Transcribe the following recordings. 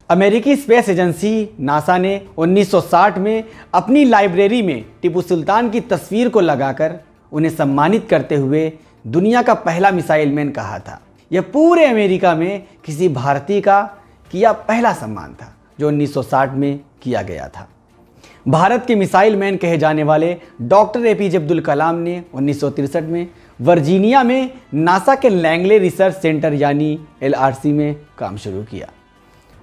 अमेरिकी space agency NASA ने 1960 में अपनी लाइब्रेरी में टीपू सुल्तान की तस्वीर को लगाकर उन्हें सम्मानित करते हुए दुनिया का पहला मिसाइल मैन कहा था। यह पूरे अमेरिका में किसी भारतीय का किया पहला सम्मान था जो 1960 में किया गया था। भारत के मिसाइल मैन कहे जाने वाले डॉक्टर एपीजे अब्दुल कलाम ने 1963 में वर्जीनिया में नासा के लैंगले रिसर्च सेंटर यानी LRC में काम शुरू किया।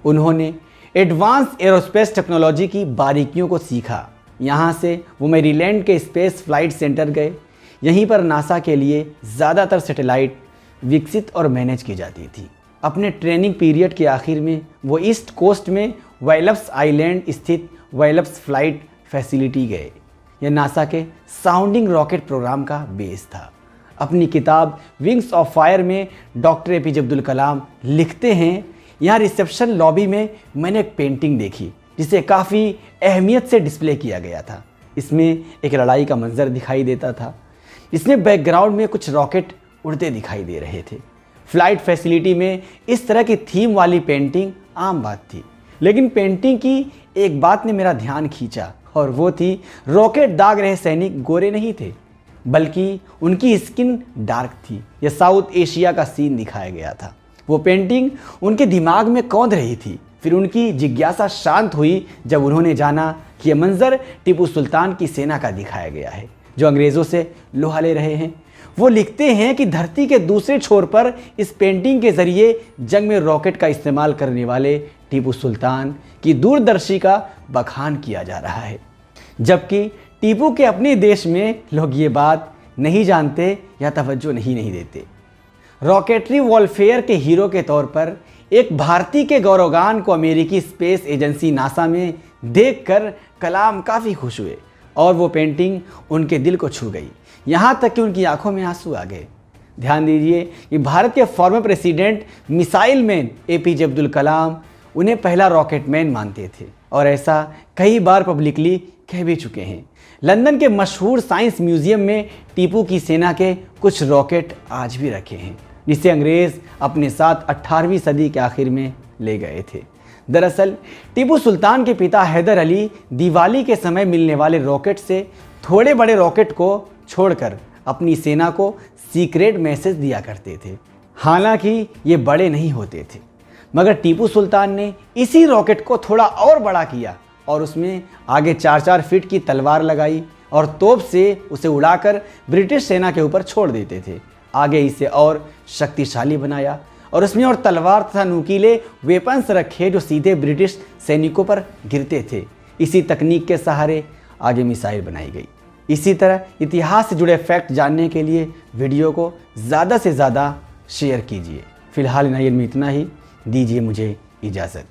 उन्होंने एडवांस एरोस्पेस टेक्नोलॉजी की बारीकियों को सीखा। यहाँ से वो मैरीलैंड के स्पेस फ्लाइट सेंटर गए। यहीं पर नासा के लिए ज़्यादातर सैटेलाइट विकसित और मैनेज की जाती थी। अपने ट्रेनिंग पीरियड के आखिर में वो ईस्ट कोस्ट में वैलप्स आइलैंड स्थित वैलप्स फ्लाइट फैसिलिटी गए। यह नासा के साउंडिंग रॉकेट प्रोग्राम का बेस था। अपनी किताब विंग्स ऑफ फायर में डॉक्टर एपीजे अब्दुल कलाम लिखते हैं, यहाँ रिसेप्शन लॉबी में मैंने एक पेंटिंग देखी जिसे काफ़ी अहमियत से डिस्प्ले किया गया था। इसमें एक लड़ाई का मंजर दिखाई देता था। इसमें बैकग्राउंड में कुछ रॉकेट उड़ते दिखाई दे रहे थे। फ्लाइट फैसिलिटी में इस तरह की थीम वाली पेंटिंग आम बात थी, लेकिन पेंटिंग की एक बात ने मेरा ध्यान खींचा और वो थी रॉकेट दाग रहे सैनिक गोरे नहीं थे, बल्कि उनकी स्किन डार्क थी। यह साउथ एशिया का सीन दिखाया गया था। वो पेंटिंग उनके दिमाग में कौंध रही थी। फिर उनकी जिज्ञासा शांत हुई जब उन्होंने जाना कि यह मंजर टीपू सुल्तान की सेना का दिखाया गया है जो अंग्रेज़ों से लोहा ले रहे हैं। वो लिखते हैं कि धरती के दूसरे छोर पर इस पेंटिंग के ज़रिए जंग में रॉकेट का इस्तेमाल करने वाले टीपू सुल्तान की दूरदर्शी का बखान किया जा रहा है, जबकि टीपू के अपने देश में लोग ये बात नहीं जानते या तवज्जो नहीं देते। रॉकेटरी वॉरफेयर के हीरो के तौर पर एक भारतीय के गौरवगान को अमेरिकी स्पेस एजेंसी नासा में देखकर कलाम काफ़ी खुश हुए और वो पेंटिंग उनके दिल को छू गई, यहाँ तक कि उनकी आंखों में आंसू आ गए। ध्यान दीजिए कि भारत के former president missile man APJ Abdul Kalam उन्हें पहला रॉकेट मैन मानते थे और ऐसा कई बार पब्लिकली कह भी चुके हैं। लंदन के मशहूर साइंस म्यूजियम में टीपू की सेना के कुछ रॉकेट आज भी रखे हैं, जिसे अंग्रेज़ अपने साथ 18वीं सदी के आखिर में ले गए थे। दरअसल टीपू सुल्तान के पिता हैदर अली दिवाली के समय मिलने वाले रॉकेट से थोड़े बड़े रॉकेट को छोड़कर अपनी सेना को सीक्रेट मैसेज दिया करते थे। हालांकि ये बड़े नहीं होते थे, मगर टीपू सुल्तान ने इसी रॉकेट को थोड़ा और बड़ा किया और उसमें आगे 4-4 फीट की तलवार लगाई और तोप से उसे उड़ाकर ब्रिटिश सेना के ऊपर छोड़ देते थे। आगे इसे और शक्तिशाली बनाया और उसमें और तलवार तथा नुकीले वेपन्स रखे जो सीधे ब्रिटिश सैनिकों पर गिरते थे। इसी तकनीक के सहारे आगे मिसाइल बनाई गई। इसी तरह इतिहास से जुड़े फैक्ट जानने के लिए वीडियो को ज़्यादा से ज़्यादा शेयर कीजिए। फिलहाल नायल में इतना ही। दीजिए मुझे इजाज़त।